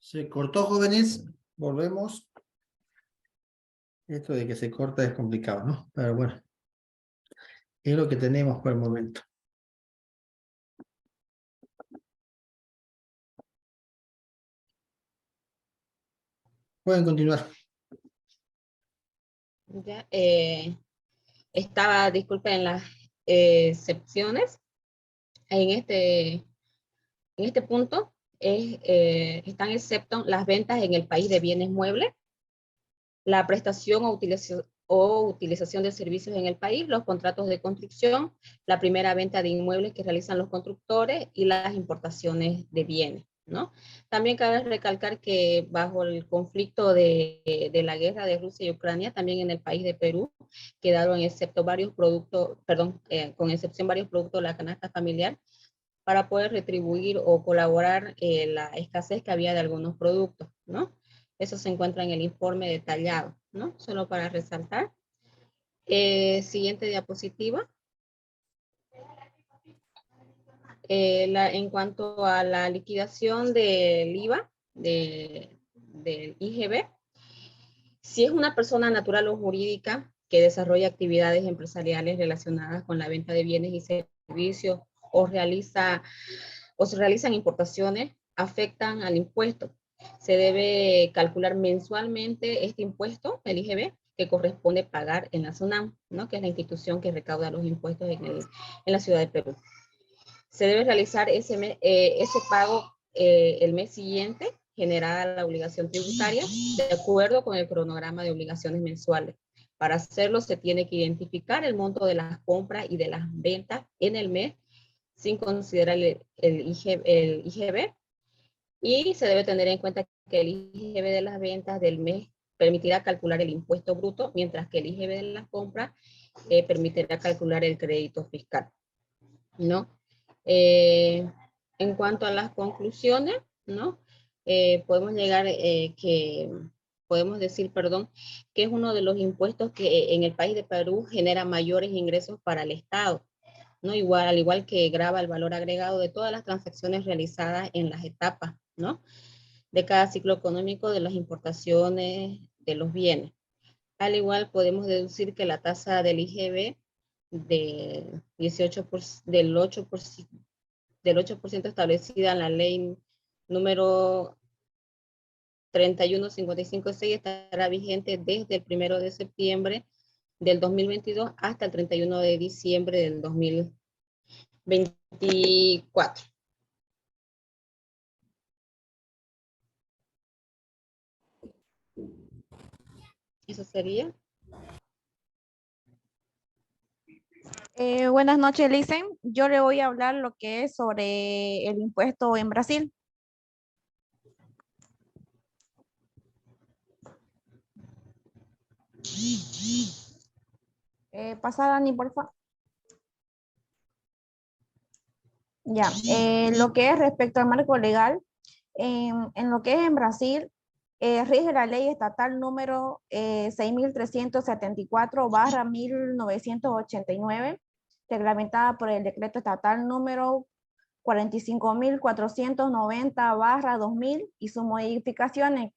Se cortó, jóvenes. Volvemos. Esto de que se corta es complicado, ¿no? Pero bueno, es lo que tenemos por el momento. Pueden continuar. Ya, disculpen las excepciones. En este punto están excepto las ventas en el país de bienes muebles, la prestación o utilización de servicios en el país, los contratos de construcción, la primera venta de inmuebles que realizan los constructores y las importaciones de bienes, ¿no? También cabe recalcar que bajo el conflicto de la guerra de Rusia y Ucrania, también en el país de Perú, quedaron excepto varios productos, con excepción varios productos de la canasta familiar, para poder retribuir o colaborar la escasez que había de algunos productos, ¿no? Eso se encuentra en el informe detallado, ¿no? Solo para resaltar. Siguiente diapositiva. En cuanto a la liquidación del IVA, del IGB, si es una persona natural o jurídica que desarrolla actividades empresariales relacionadas con la venta de bienes y servicios o se realizan importaciones, afectan al impuesto. Se debe calcular mensualmente este impuesto, el IGB, que corresponde pagar en la SUNAM, ¿no? Que es la institución que recauda los impuestos en la ciudad de Perú. Se debe realizar ese pago el mes siguiente, generada la obligación tributaria, de acuerdo con el cronograma de obligaciones mensuales. Para hacerlo se tiene que identificar el monto de las compras y de las ventas en el mes, sin considerar el IGB, y se debe tener en cuenta que el IGB de las ventas del mes permitirá calcular el impuesto bruto, mientras que el IGB de las compras permitirá calcular el crédito fiscal, ¿no? En cuanto a las conclusiones, ¿no? Podemos decir, que es uno de los impuestos que en el país de Perú genera mayores ingresos para el Estado, ¿no? Al igual que grava el valor agregado de todas las transacciones realizadas en las etapas, ¿no? De cada ciclo económico de las importaciones de los bienes. Al igual podemos deducir que la tasa del IGB de 18%, del 8% establecida en la ley número 31556 estará vigente desde el 1 de septiembre del 2022 hasta el 31 de diciembre del 2024. Eso sería. Buenas noches, Licen. Yo le voy a hablar lo que es sobre el impuesto en Brasil. Pasada, ni por favor. Ya, lo que es respecto al marco legal, en lo que es en Brasil, rige la ley estatal número 6374/1989, reglamentada por el decreto estatal número 45.490/2000 y sus modificaciones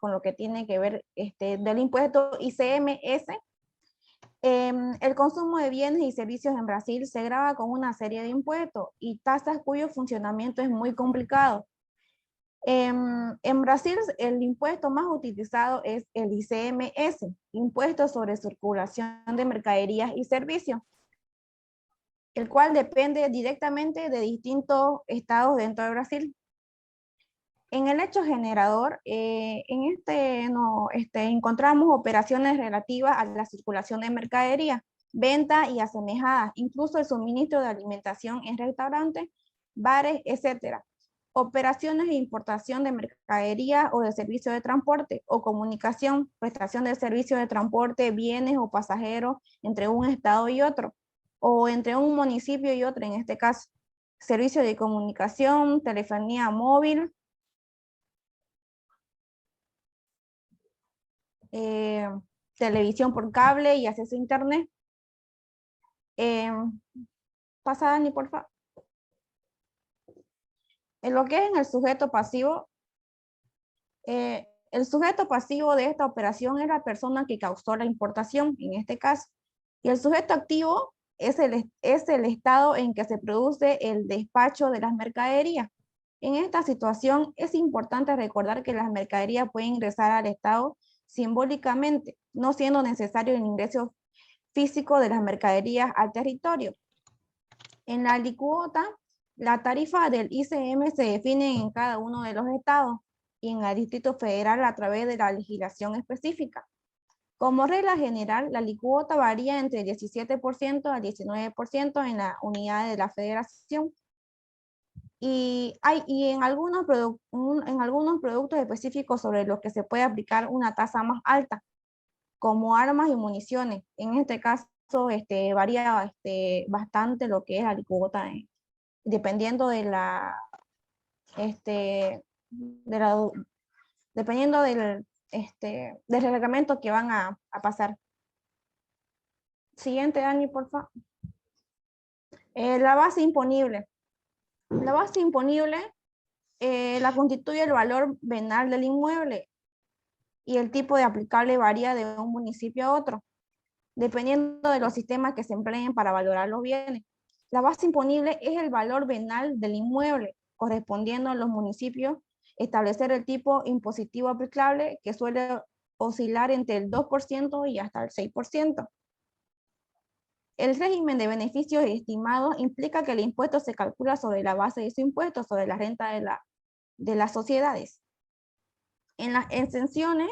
con lo que tiene que ver del impuesto ICMS. El consumo de bienes y servicios en Brasil se grava con una serie de impuestos y tasas cuyo funcionamiento es muy complicado. En Brasil, el impuesto más utilizado es el ICMS, Impuesto sobre Circulación de Mercaderías y Servicios, el cual depende directamente de distintos estados dentro de Brasil. En el hecho generador, encontramos operaciones relativas a la circulación de mercadería, venta y asemejadas, incluso el suministro de alimentación en restaurantes, bares, etc. Operaciones de importación de mercadería o de servicio de transporte o comunicación, prestación de servicio de transporte, bienes o pasajeros entre un estado y otro, o entre un municipio y otro en este caso. Servicio de comunicación, telefonía móvil, televisión por cable y acceso a internet. Pasa, Dani, por favor. En lo que es en el sujeto pasivo, El sujeto pasivo de esta operación es la persona que causó la importación, en este caso. Y el sujeto activo es el estado en que se produce el despacho de las mercaderías. En esta situación es importante recordar que las mercaderías pueden ingresar al estado simbólicamente, no siendo necesario el ingreso físico de las mercaderías al territorio. En la alícuota, la tarifa del ICM se define en cada uno de los estados y en el Distrito Federal a través de la legislación específica. Como regla general, la alícuota varía entre el 17% al 19% en la unidad de la federación. Y en algunos productos específicos sobre los que se puede aplicar una tasa más alta, como armas y municiones. En este caso, varía bastante lo que es la alícuota, dependiendo dependiendo del reglamento que van a pasar. Siguiente, Dani, por favor. La base imponible. La base imponible la constituye el valor venal del inmueble y el tipo de aplicable varía de un municipio a otro, dependiendo de los sistemas que se empleen para valorar los bienes. La base imponible es el valor venal del inmueble, correspondiendo a los municipios, establecer el tipo impositivo aplicable, que suele oscilar entre el 2% y hasta el 6%. El régimen de beneficios estimados implica que el impuesto se calcula sobre la base de su impuesto sobre la renta de las sociedades. En las exenciones,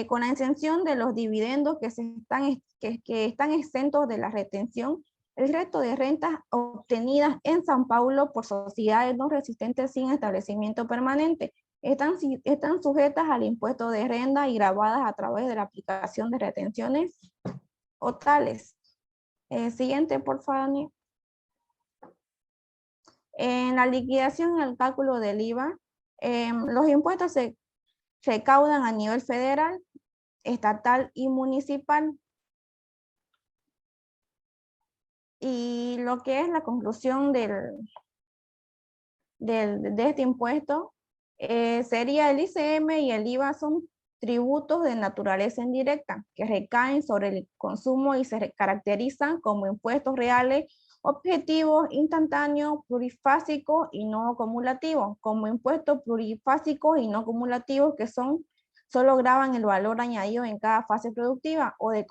con la exención de los dividendos que están exentos de la retención, el resto de rentas obtenidas en San Paulo por sociedades no resistentes sin establecimiento permanente están sujetas al impuesto de renta y grabadas a través de la aplicación de retenciones o tales. Siguiente, por favor. En la liquidación y el cálculo del IVA, los impuestos se recaudan a nivel federal, estatal y municipal. Y lo que es la conclusión de este impuesto sería el ICM y el IVA son tributos de naturaleza indirecta que recaen sobre el consumo y se caracterizan como impuestos reales, objetivos, instantáneos, plurifásicos y no acumulativos, como impuestos plurifásicos y no acumulativos que solo graban el valor añadido en cada fase productiva o de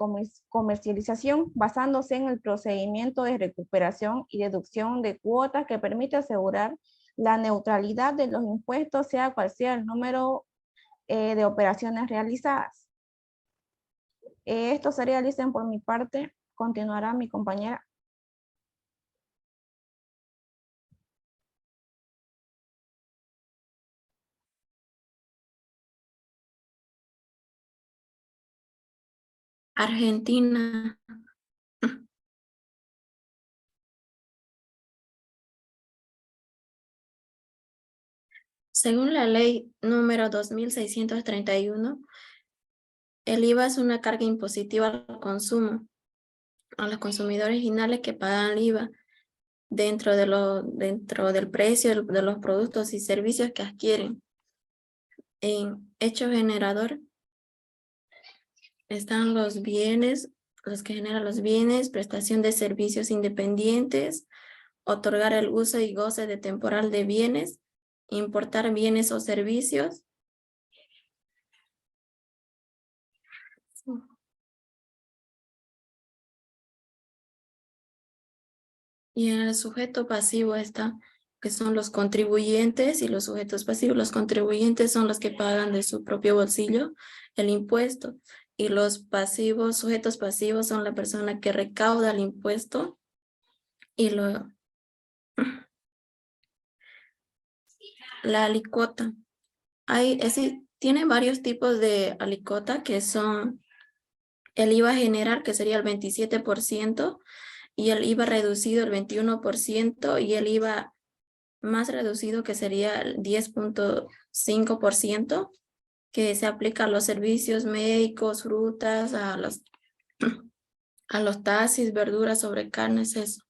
comercialización, basándose en el procedimiento de recuperación y deducción de cuotas que permite asegurar la neutralidad de los impuestos, sea cual sea el número de operaciones realizadas. Esto sería, Listen, por mi parte. Continuará mi compañera. Argentina. Según la ley número 2631, el IVA es una carga impositiva al consumo, a los consumidores finales que pagan el IVA dentro del precio de los productos y servicios que adquieren. En hecho generador están los bienes, los que generan los bienes, prestación de servicios independientes, otorgar el uso y goce de temporal de bienes, importar bienes o servicios. Y en el sujeto pasivo está, que son los contribuyentes y los sujetos pasivos. Los contribuyentes son los que pagan de su propio bolsillo el impuesto. Y los pasivos, sujetos pasivos son la persona que recauda el impuesto y la alícuota. Tiene varios tipos de alícuota que son el IVA general, que sería el 27%, y el IVA reducido el 21%, y el IVA más reducido, que sería el 10.5%, que se aplica a los servicios médicos, frutas, a los taxis, verduras sobre carnes, eso.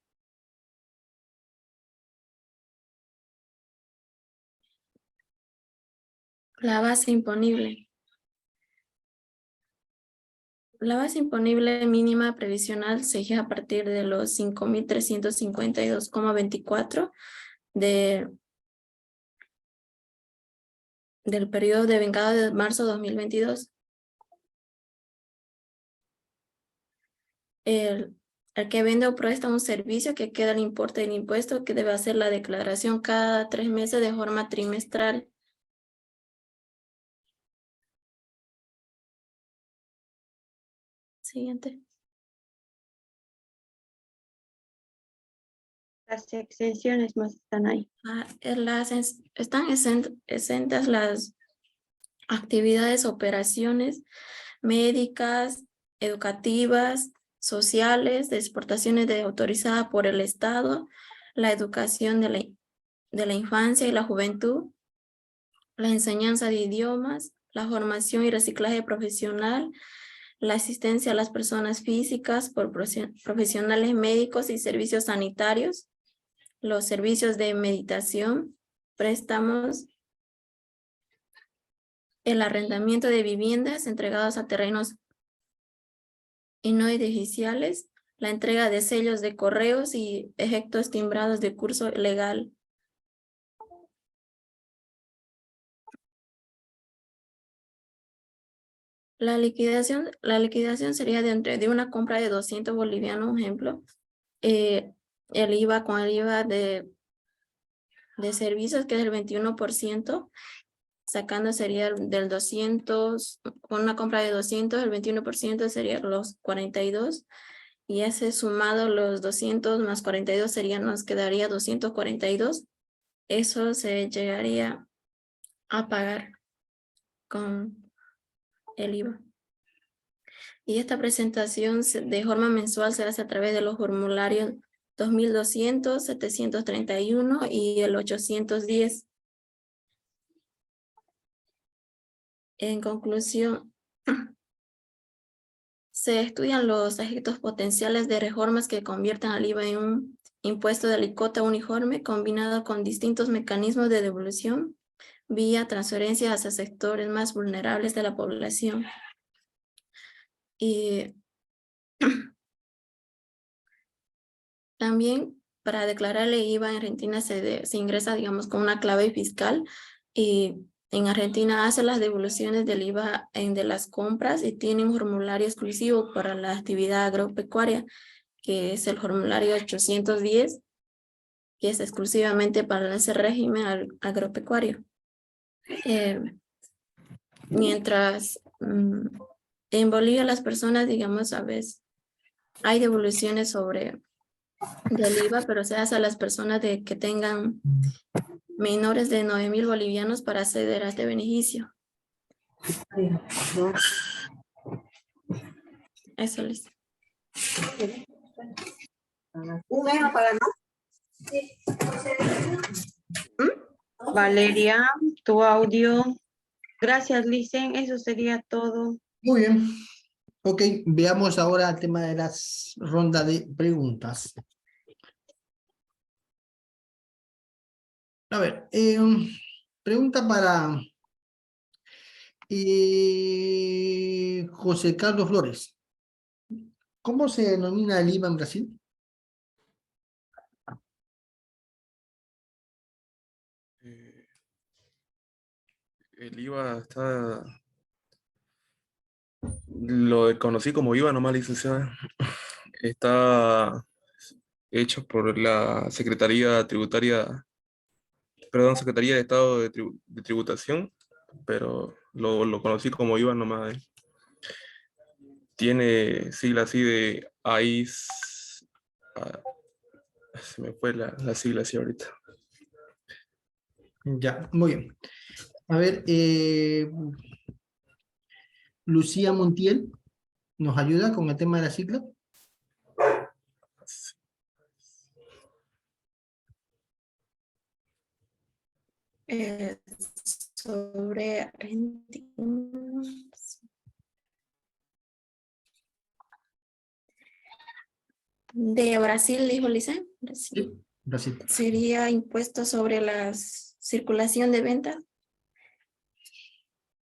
La base imponible. La base imponible mínima previsional se fija a partir de los 5.352,24 del periodo de vengado de marzo 2022. El que vende o presta un servicio que queda el importe del impuesto que debe hacer la declaración cada 3 meses de forma trimestral. Siguiente. Las exenciones más están ahí. Están exentas las actividades, operaciones médicas, educativas, sociales, de exportaciones autorizadas por el Estado, la educación de la infancia y la juventud, la enseñanza de idiomas, la formación y reciclaje profesional, la asistencia a las personas físicas por profesionales médicos y servicios sanitarios, los servicios de meditación, préstamos, el arrendamiento de viviendas entregadas a terrenos y no edificiales, la entrega de sellos de correos y efectos timbrados de curso legal. La liquidación sería de una compra de 200 bolivianos, ejemplo. El IVA con el IVA de servicios, que es el 21%, sacando sería del 200, con una compra de 200, el 21% sería los 42, y ese sumado los 200 más 42 nos quedaría 242. Eso se llegaría a pagar con el IVA. Y esta presentación de forma mensual se hace a través de los formularios 2200, 731 y el 810. En conclusión, se estudian los efectos potenciales de reformas que convierten al IVA en un impuesto de alícuota uniforme combinado con distintos mecanismos de devolución vía transferencias hacia sectores más vulnerables de la población. Y también para declarar el IVA en Argentina se ingresa, digamos, con una clave fiscal, y en Argentina hace las devoluciones del IVA de las compras y tiene un formulario exclusivo para la actividad agropecuaria, que es el formulario 810, que es exclusivamente para ese régimen agropecuario. Mientras en Bolivia las personas, digamos, a veces hay devoluciones del IVA, pero se hace a las personas que tengan menores de 9.000 bolivianos para acceder a este beneficio. Eso les. Valeria, tu audio. Gracias, Licen. Eso sería todo. Muy bien. Ok, veamos ahora el tema de las rondas de preguntas. A ver, pregunta para José Carlos Flores. ¿Cómo se denomina el IVA en Brasil? El IVA está... Lo conocí como IVA nomás, licenciada. Está hecho por la Secretaría Tributaria, perdón, Secretaría de Estado de Tributación, pero lo conocí como IVA nomás. Tiene sigla así de AIS. Se me fue la sigla así ahorita. Ya, muy bien. A ver, Lucía Montiel, ¿nos ayuda con el tema de la sigla? Sobre Argentina. De Brasil, dijo Lice. Sí, Brasil. Sería impuesto sobre la circulación de ventas.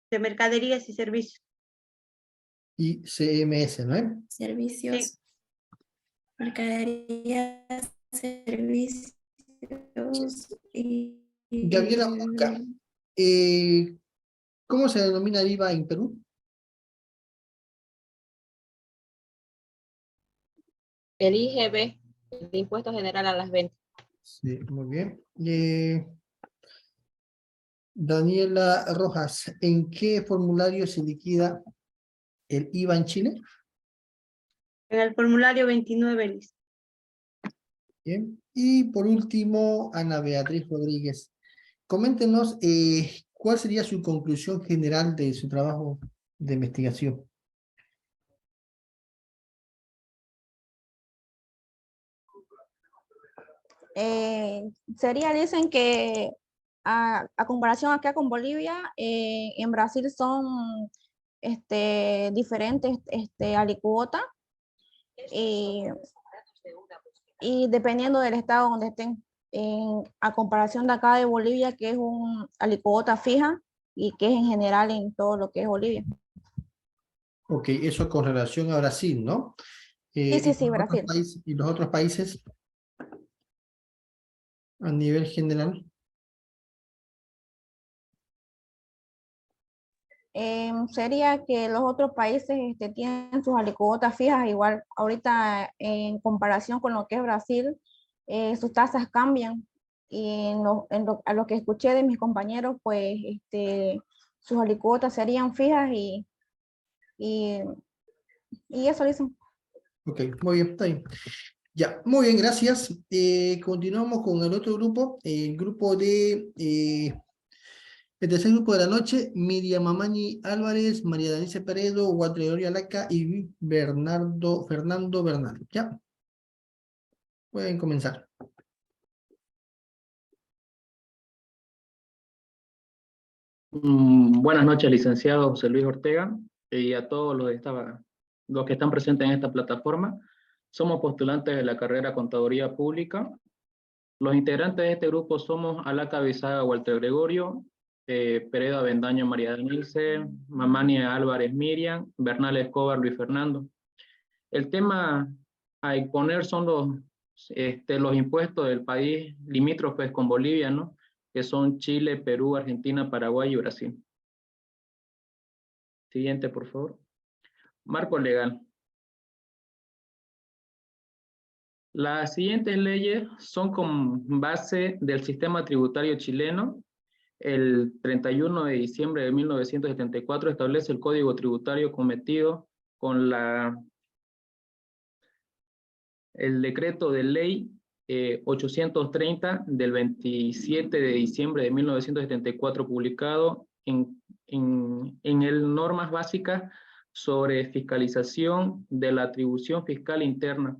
de mercaderías y servicios. Y CMS, ¿no es? Servicios, mercaderías, servicios y... Gabriela Mosca, ¿cómo se denomina el IVA en Perú? El IGB, el Impuesto General a las Ventas. Sí, muy bien. Daniela Rojas, ¿en qué formulario se liquida el IVA en Chile? En el formulario 29, Liz. Bien. Y por último, Ana Beatriz Rodríguez. Coméntenos cuál sería su conclusión general de su trabajo de investigación. Sería, dicen que a comparación acá con Bolivia, en Brasil son diferentes alicuotas y dependiendo del estado donde estén, a comparación de acá de Bolivia, que es un alicuota fija y que es en general en todo lo que es Bolivia. Ok, eso con relación a Brasil, ¿no? Sí, sí, sí, los otros Brasil. países, y los otros países a nivel general. Sería que los otros países tienen sus alicuotas fijas, igual ahorita en comparación con lo que es Brasil, sus tasas cambian y a lo que escuché de mis compañeros, pues sus alicuotas serían fijas y eso dicen. Ok, muy bien, está bien. Ya, muy bien, gracias. Continuamos con el otro grupo, el grupo de el tercer grupo de la noche, Miriam Mamani Álvarez, María Denise Peredo, Walter Gloria Laca y Fernando Bernal. Ya, pueden comenzar. Buenas noches, licenciado José Luis Ortega, y a todos los que están presentes en esta plataforma. Somos postulantes de la carrera Contaduría Pública. Los integrantes de este grupo somos Alaca Bizaga Walter Gregorio, Peredo Avendaño María Denise, Mamani Álvarez Miriam, Bernal Escobar Luis Fernando. El tema a exponer son los impuestos del país limítrofes con Bolivia, ¿no? Que son Chile, Perú, Argentina, Paraguay y Brasil. Siguiente, por favor. Marco legal. Las siguientes leyes son con base del sistema tributario chileno. El 31 de diciembre de 1974 establece el Código Tributario cometido con el decreto de ley 830 del 27 de diciembre de 1974, publicado en el Normas Básicas sobre Fiscalización de la Atribución Fiscal Interna,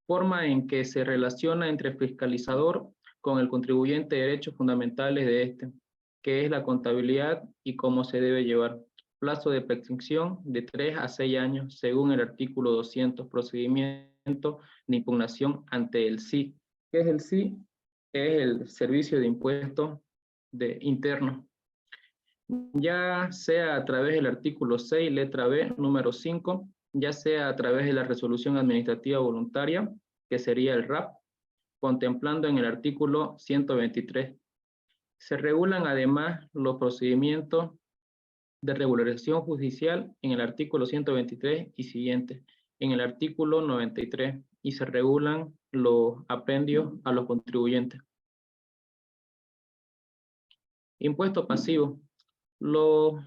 forma en que se relaciona entre el fiscalizador con el contribuyente de derechos fundamentales de este, que es la contabilidad y cómo se debe llevar. Plazo de prescripción de 3 a 6 años, según el artículo 200, procedimiento de impugnación ante el SI. ¿Qué es el SI? Es el Servicio de Impuestos Interno. Ya sea a través del artículo 6, letra B, número 5, ya sea a través de la resolución administrativa voluntaria, que sería el RAP, contemplando en el artículo 123. Se regulan además los procedimientos de regularización judicial en el artículo 123 y siguientes, en el artículo 93, y se regulan los apendios a los contribuyentes. Impuesto pasivo. Los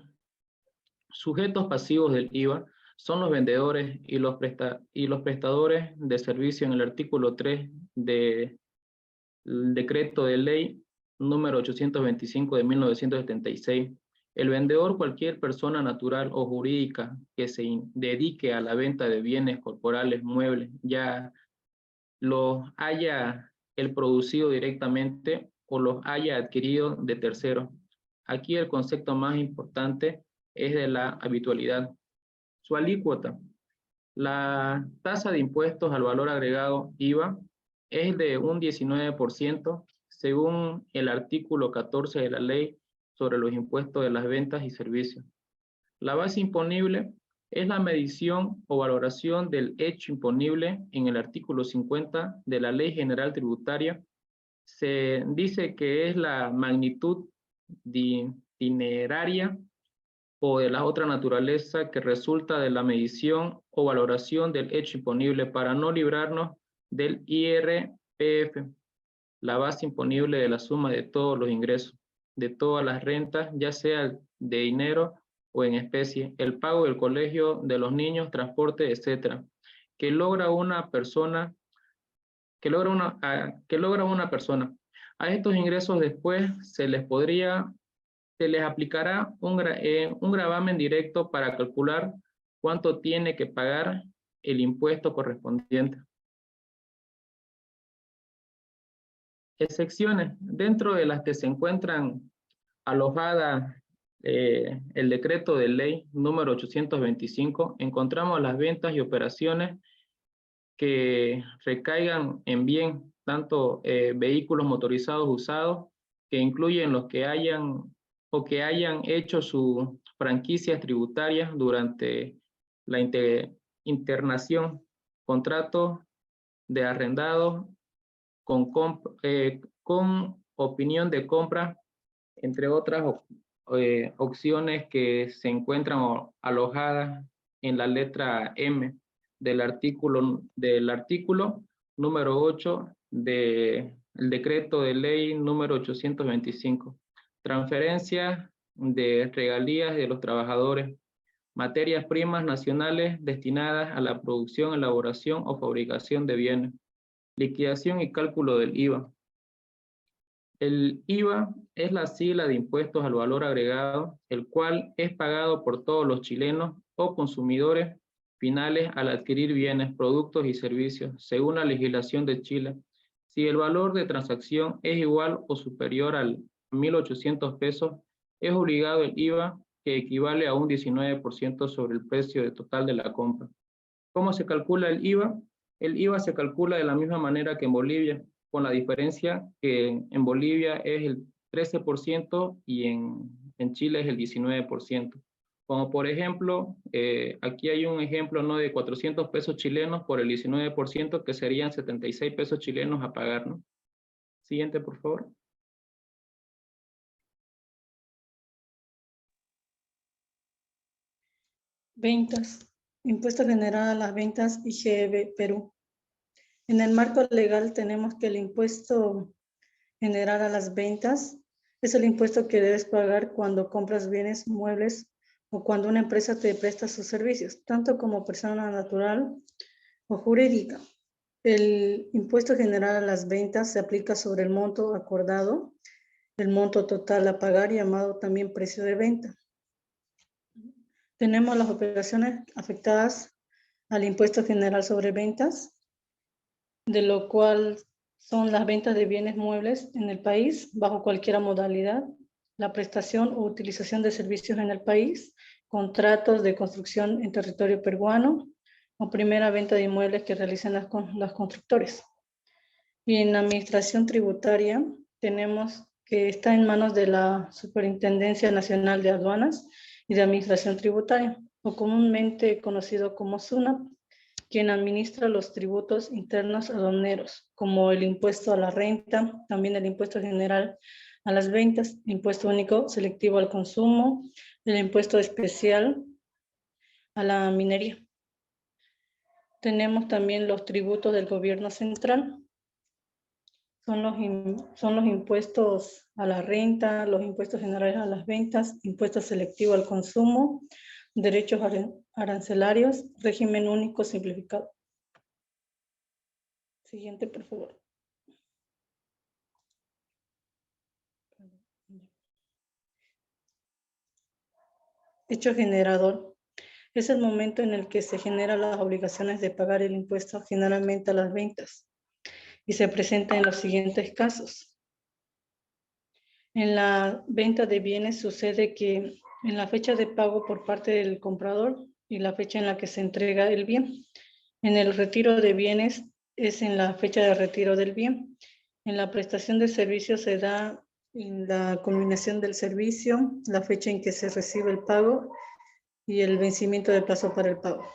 sujetos pasivos del IVA son los vendedores y los prestadores de servicio en el artículo 3 del decreto de ley número 825 de 1976. El vendedor, cualquier persona natural o jurídica que se dedique a la venta de bienes corporales, muebles, ya los haya él producido directamente o los haya adquirido de terceros. Aquí el concepto más importante es de la habitualidad. Su alícuota. La tasa de impuestos al valor agregado IVA es de un 19% según el artículo 14 de la ley sobre los impuestos de las ventas y servicios. La base imponible es la medición o valoración del hecho imponible en el artículo 50 de la Ley General Tributaria. Se dice que es la magnitud dineraria o de la otra naturaleza que resulta de la medición o valoración del hecho imponible para no librarnos del IRPF, la base imponible de la suma de todos los ingresos, de todas las rentas, ya sea de dinero o en especie, el pago del colegio de los niños, transporte, etcétera, que logra una persona. A estos ingresos después se les aplicará un gravamen directo para calcular cuánto tiene que pagar el impuesto correspondiente. Excepciones, dentro de las que se encuentran alojadas el decreto de ley número 825, encontramos las ventas y operaciones que recaigan en bien, tanto vehículos motorizados usados, que incluyen los que hayan hecho sus franquicias tributarias durante la internación, contratos de arrendados con opinión de compra, entre otras opciones que se encuentran alojadas en la letra M del artículo número 8 del decreto de ley número 825. Transferencia de regalías de los trabajadores, materias primas nacionales destinadas a la producción, elaboración o fabricación de bienes, liquidación y cálculo del IVA. El IVA es la sigla de impuestos al valor agregado, el cual es pagado por todos los chilenos o consumidores finales al adquirir bienes, productos y servicios, según la legislación de Chile. Si el valor de transacción es igual o superior a 1.800 pesos, es obligado el IVA, que equivale a un 19% sobre el precio total de la compra. ¿Cómo se calcula el IVA? El IVA se calcula de la misma manera que en Bolivia, con la diferencia que en Bolivia es el 13% y en Chile es el 19%. Como por ejemplo, aquí hay un ejemplo, ¿no?, de 400 pesos chilenos por el 19%, que serían 76 pesos chilenos a pagar, ¿no? Siguiente, por favor. Ventas. Impuesto general a las ventas IGB Perú. En el marco legal tenemos que el impuesto general a las ventas es el impuesto que debes pagar cuando compras bienes muebles o cuando una empresa te presta sus servicios, tanto como persona natural o jurídica. El impuesto general a las ventas se aplica sobre el monto acordado, el monto total a pagar, llamado también precio de venta. Tenemos las operaciones afectadas al impuesto general sobre ventas, de lo cual son las ventas de bienes muebles en el país bajo cualquier modalidad, la prestación o utilización de servicios en el país, contratos de construcción en territorio peruano o primera venta de inmuebles que realicen las constructores. Y en la administración tributaria tenemos que está en manos de la Superintendencia Nacional de Aduanas y de Administración Tributaria, o comúnmente conocido como SUNAT, quien administra los tributos internos aduaneros, como el impuesto a la renta, también el impuesto general a las ventas, impuesto único selectivo al consumo, el impuesto especial a la minería. Tenemos también los tributos del gobierno central. Son los impuestos a la renta, los impuestos generales a las ventas, impuesto selectivo al consumo, derechos arancelarios, régimen único simplificado. Siguiente, por favor. Hecho generador. Es el momento en el que se generan las obligaciones de pagar el impuesto generalmente a las ventas y se presenta en los siguientes casos. En la venta de bienes sucede que en la fecha de pago por parte del comprador y la fecha en la que se entrega el bien. En el retiro de bienes es en la fecha de retiro del bien. En la prestación de servicios se da en la culminación del servicio, la fecha en que se recibe el pago y el vencimiento de plazo para el pago.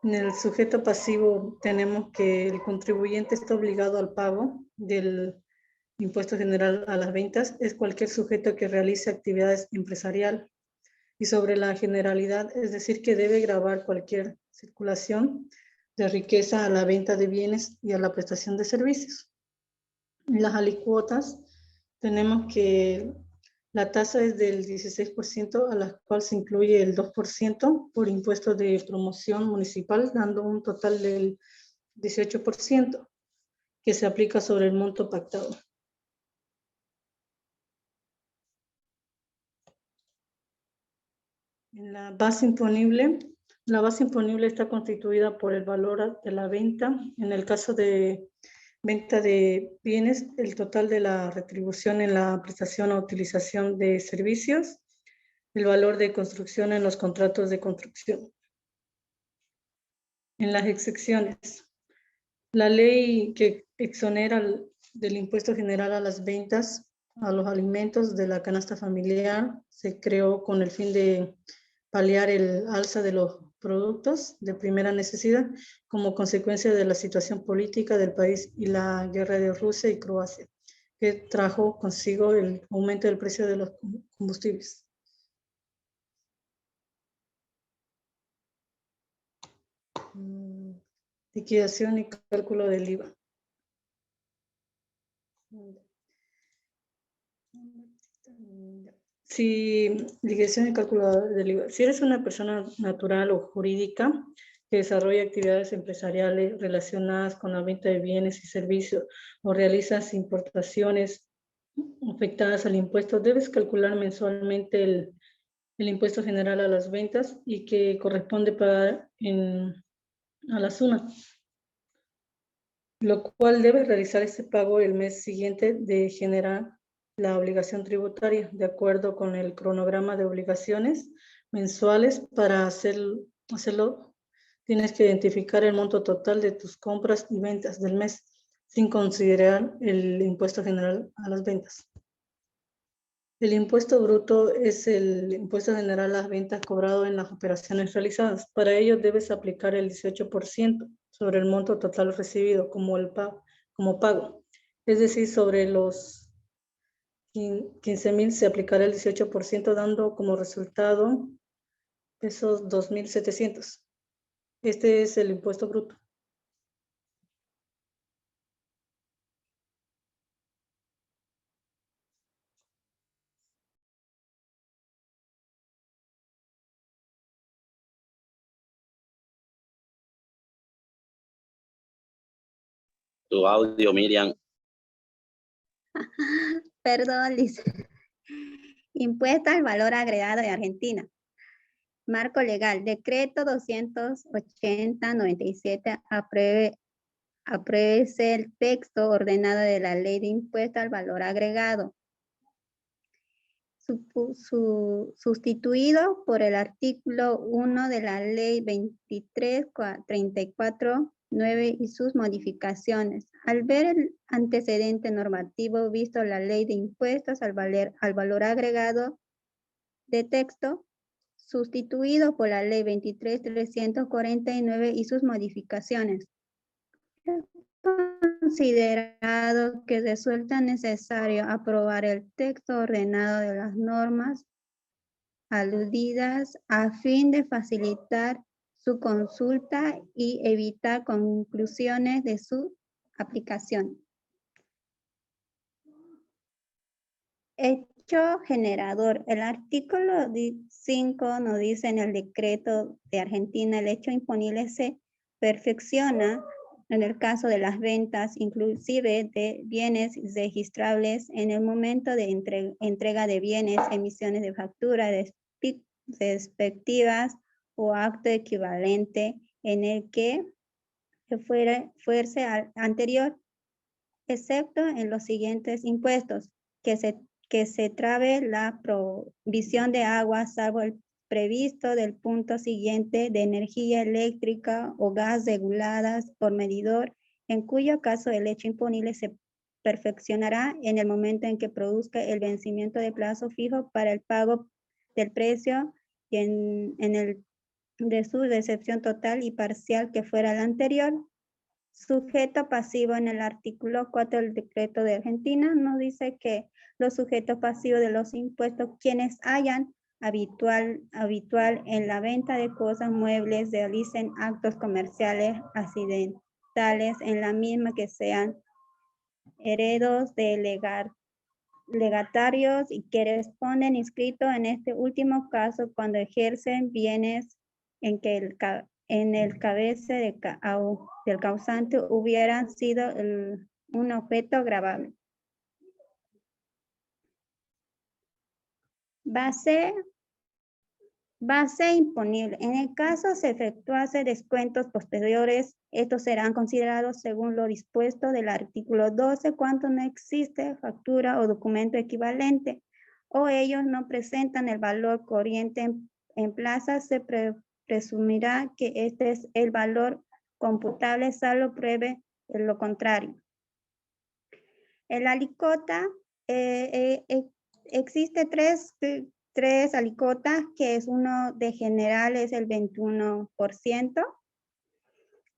En el sujeto pasivo tenemos que el contribuyente está obligado al pago del impuesto general a las ventas. Es cualquier sujeto que realice actividades empresariales. Y sobre la generalidad, es decir, que debe gravar cualquier circulación de riqueza a la venta de bienes y a la prestación de servicios. En las alícuotas tenemos que la tasa es del 16%, a la cual se incluye el 2% por impuesto de promoción municipal, dando un total del 18% que se aplica sobre el monto pactado. En la base imponible está constituida por el valor de la venta. En el caso de venta de bienes, el total de la retribución en la prestación o utilización de servicios, el valor de construcción en los contratos de construcción. En las excepciones, la ley que exonera del impuesto general a las ventas, a los alimentos de la canasta familiar, se creó con el fin de paliar el alza de los productos de primera necesidad como consecuencia de la situación política del país y la guerra de Rusia y Croacia, que trajo consigo el aumento del precio de los combustibles. Liquidación y cálculo del IVA. Si liquidación y cálculo del IVA. Si eres una persona natural o jurídica que desarrolla actividades empresariales relacionadas con la venta de bienes y servicios o realizas importaciones afectadas al impuesto, debes calcular mensualmente el impuesto general a las ventas y que corresponde pagar a la suma, lo cual debe realizar este pago el mes siguiente de generar la obligación tributaria, de acuerdo con el cronograma de obligaciones mensuales. Para hacerlo, tienes que identificar el monto total de tus compras y ventas del mes, sin considerar el impuesto general a las ventas. El impuesto bruto es el impuesto general a las ventas cobrado en las operaciones realizadas. Para ello debes aplicar el 18% sobre el monto total recibido como pago. Es decir, sobre los 15,000 se aplicará el 18%, dando como resultado esos 2,700. Este es el impuesto bruto. Tu audio, Miriam. Perdón, Liz. Impuesto al valor agregado de Argentina. Marco legal. Decreto 280-97. Apruébese el texto ordenado de la Ley de Impuesto al Valor Agregado. Sustituido por el artículo 1 de la Ley 2334/9 y sus modificaciones. Al ver el antecedente normativo visto la Ley de Impuestos al Valor Agregado de texto, sustituido por la Ley 23.349 y sus modificaciones. Considerado que resulta necesario aprobar el texto ordenado de las normas aludidas a fin de facilitar su consulta y evitar conclusiones de su aplicación. Hecho generador. El artículo 5 nos dice en el decreto de Argentina, el hecho imponible se perfecciona en el caso de las ventas, inclusive de bienes registrables en el momento de entrega de bienes, emisiones de factura, respectivas o acto equivalente en el que fuese anterior, excepto en los siguientes impuestos, que se trabe la provisión de agua, salvo el previsto del punto siguiente de energía eléctrica o gas reguladas por medidor, en cuyo caso el hecho imponible se perfeccionará en el momento en que produzca el vencimiento de plazo fijo para el pago del precio y en el de su decepción total y parcial que fuera la anterior. Sujeto pasivo en el artículo 4 del decreto de Argentina nos dice que los sujetos pasivos de los impuestos, quienes hayan habitual en la venta de cosas muebles, realicen actos comerciales accidentales en la misma, que sean herederos de legatarios y que responden inscritos en este último caso cuando ejercen bienes en que en el cabeza del causante hubieran sido un objeto gravable. Base imponible. En el caso se efectuase descuentos posteriores, estos serán considerados según lo dispuesto del artículo 12 cuando no existe factura o documento equivalente o ellos no presentan el valor corriente en plaza, se presumirá que este es el valor computable, salvo pruebe lo contrario. El alícuota, existe tres alícuotas, que es uno de general es el 21%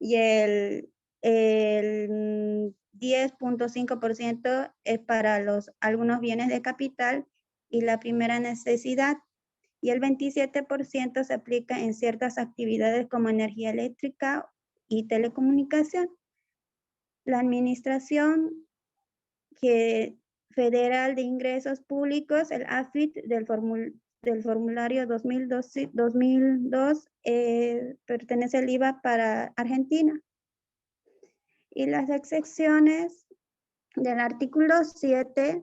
y el 10.5% es para algunos bienes de capital y la primera necesidad, y el 27% se aplica en ciertas actividades como energía eléctrica y telecomunicación. La Administración Federal de Ingresos Públicos, el AFIP, del formulario 2002, pertenece al IVA para Argentina. Y las excepciones del artículo 7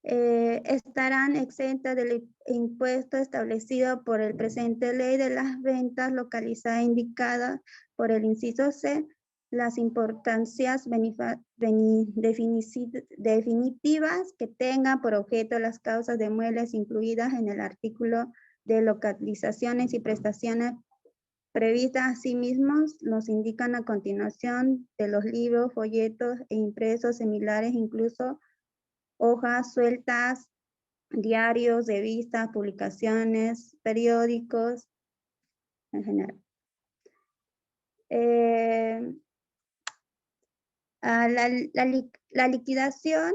estarán exentas del impuesto establecido por el presente ley de las ventas localizadas indicadas por el inciso C, las importancias definitivas que tengan por objeto las causas de muebles incluidas en el artículo de localizaciones y prestaciones previstas. Asimismo, nos indican a continuación de los libros, folletos e impresos similares, incluso hojas sueltas, diarios, revistas, publicaciones, periódicos, en general. La liquidación,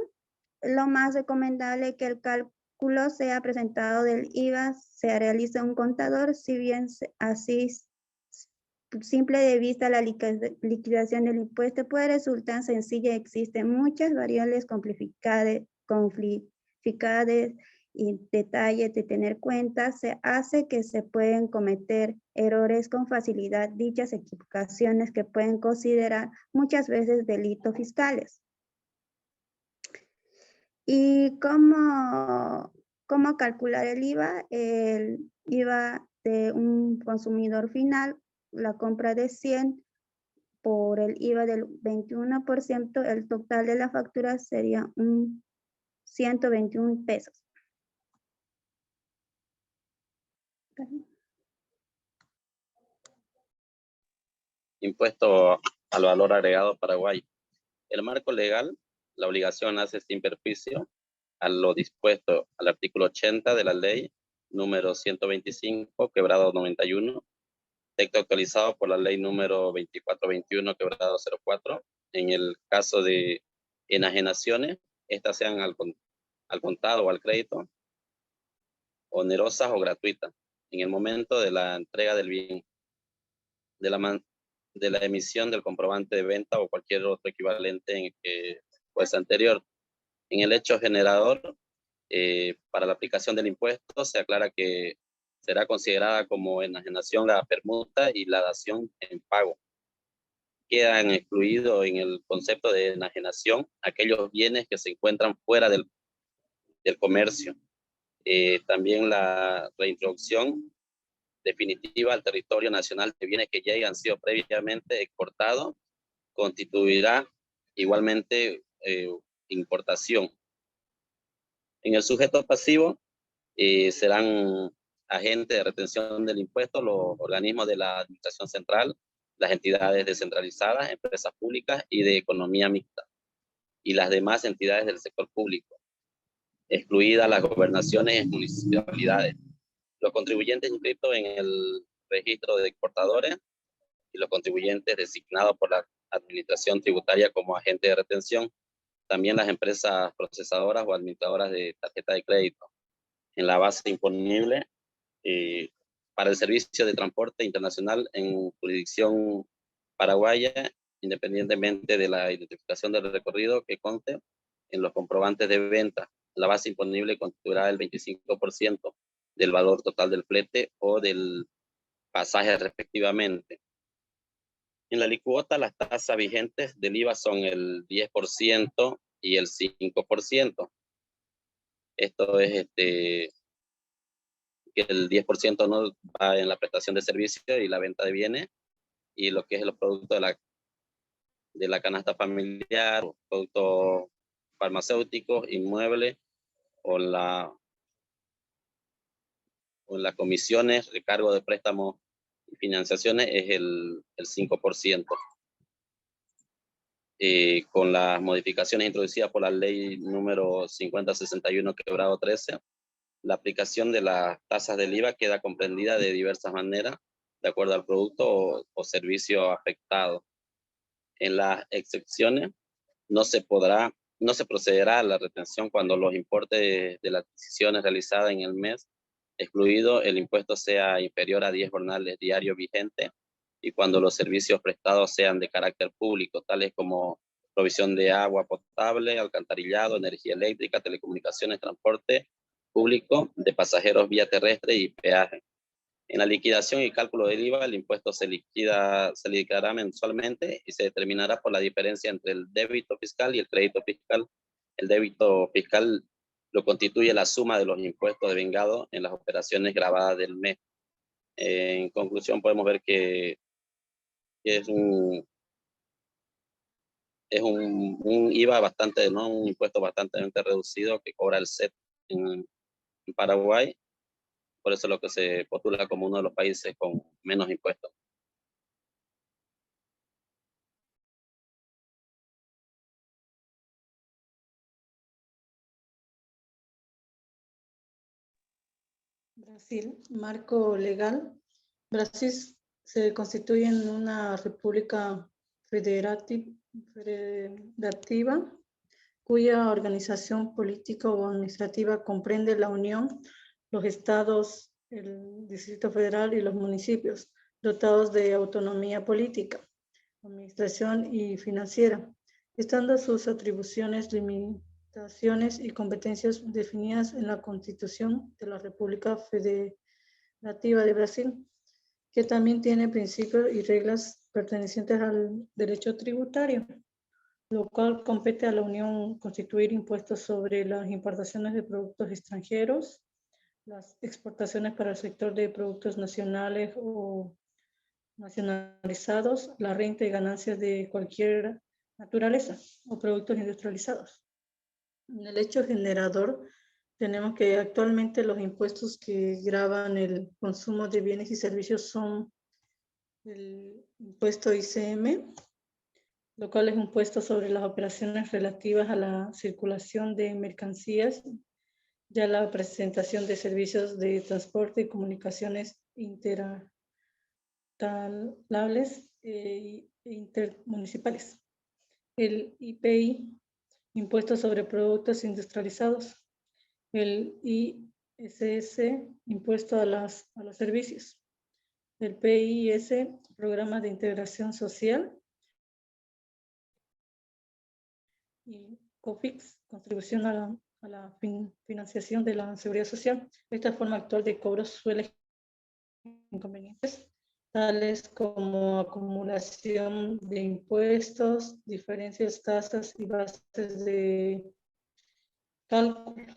lo más recomendable que el cálculo sea presentado del IVA, se realiza un contador, si bien así simple de vista la liquidación del impuesto puede resultar sencilla, existen muchas variables complicadas y detalles de tener cuenta, se hace que se pueden cometer errores con facilidad, dichas equivocaciones que pueden considerar muchas veces delitos fiscales. ¿Y cómo calcular el IVA? El IVA de un consumidor final, la compra de 100 por el IVA del 21%, el total de la factura sería 121 pesos. Impuesto al valor agregado paraguayo. El marco legal, la obligación hace sin perjuicio a lo dispuesto al artículo 80 de la ley número 125, quebrado 91, texto actualizado por la ley número 2421, quebrado 04. En el caso de enajenaciones, estas sean al contado o al crédito, onerosas o gratuitas, en el momento de la entrega del bien, de la emisión del comprobante de venta o cualquier otro equivalente en que fuese anterior. En el hecho generador, para la aplicación del impuesto, se aclara que será considerada como enajenación la permuta y la dación en pago. Quedan excluidos en el concepto de enajenación aquellos bienes que se encuentran fuera del comercio. También la reintroducción definitiva al territorio nacional de bienes que ya hayan sido previamente exportados constituirá igualmente importación. En el sujeto pasivo serán agentes de retención del impuesto los organismos de la administración central, las entidades descentralizadas, empresas públicas y de economía mixta, y las demás entidades del sector público, excluidas las gobernaciones y municipalidades. los contribuyentes inscritos en el registro de exportadores y los contribuyentes designados por la administración tributaria como agente de retención, también las empresas procesadoras o administradoras de tarjeta de crédito. En la base imponible para el servicio de transporte internacional en jurisdicción paraguaya, independientemente de la identificación del recorrido que conste en los comprobantes de venta, la base imponible constituirá el 25% del valor total del flete o del pasaje respectivamente. En la alícuota, las tasas vigentes del IVA son el 10% y el 5%. Esto es que el 10% no va en la prestación de servicios y la venta de bienes, y lo que es los productos de la canasta familiar, productos farmacéuticos, inmuebles, o las comisiones, recargo de préstamos y financiaciones es el 5%. Con las modificaciones introducidas por la ley número 5061/13, la aplicación de las tasas del IVA queda comprendida de diversas maneras, de acuerdo al producto o servicio afectado. En las excepciones, no se procederá a la retención cuando los importes de las adquisiciones realizadas en el mes excluido el impuesto sea inferior a 10 jornales diarios vigentes, y cuando los servicios prestados sean de carácter público, tales como provisión de agua potable, alcantarillado, energía eléctrica, telecomunicaciones, transporte público de pasajeros vía terrestre y peaje. En la liquidación y cálculo del IVA, el impuesto se liquidará mensualmente y se determinará por la diferencia entre el débito fiscal y el crédito fiscal. El débito fiscal lo constituye la suma de los impuestos devengados en las operaciones grabadas del mes. En conclusión, podemos ver que es un IVA bastante, ¿no? Un impuesto bastante reducido que cobra el SET en Paraguay. Por eso es lo que se postula como uno de los países con menos impuestos. Brasil, marco legal. Brasil se constituye en una república federativa cuya organización política o administrativa comprende la Unión, los estados, el Distrito Federal y los municipios, dotados de autonomía política, administración y financiera, estando sus atribuciones, limitaciones y competencias definidas en la Constitución de la República Federativa de Brasil, que también tiene principios y reglas pertenecientes al derecho tributario, lo cual compete a la Unión constituir impuestos sobre las importaciones de productos extranjeros, las exportaciones para el sector de productos nacionales o nacionalizados, la renta y ganancias de cualquier naturaleza o productos industrializados. En el hecho generador, tenemos que actualmente los impuestos que gravan el consumo de bienes y servicios son el impuesto ICM, lo cual es un impuesto sobre las operaciones relativas a la circulación de mercancías, ya la presentación de servicios de transporte y comunicaciones intertalables e intermunicipales. El IPI, impuesto sobre productos industrializados. El ISS, impuesto a los servicios. El PIS, programas de integración social. Y COFIX, contribución a la financiación de la seguridad social. Esta forma actual de cobro suele inconvenientes, tales como acumulación de impuestos, diferencias, tasas y bases de cálculo.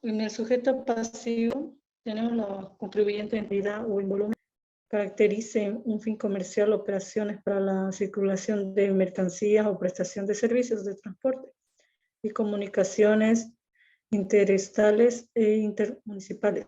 En el sujeto pasivo tenemos los contribuyentes en entidad o en volumen caractericen un fin comercial, operaciones para la circulación de mercancías o prestación de servicios de transporte y comunicaciones interestales e intermunicipales.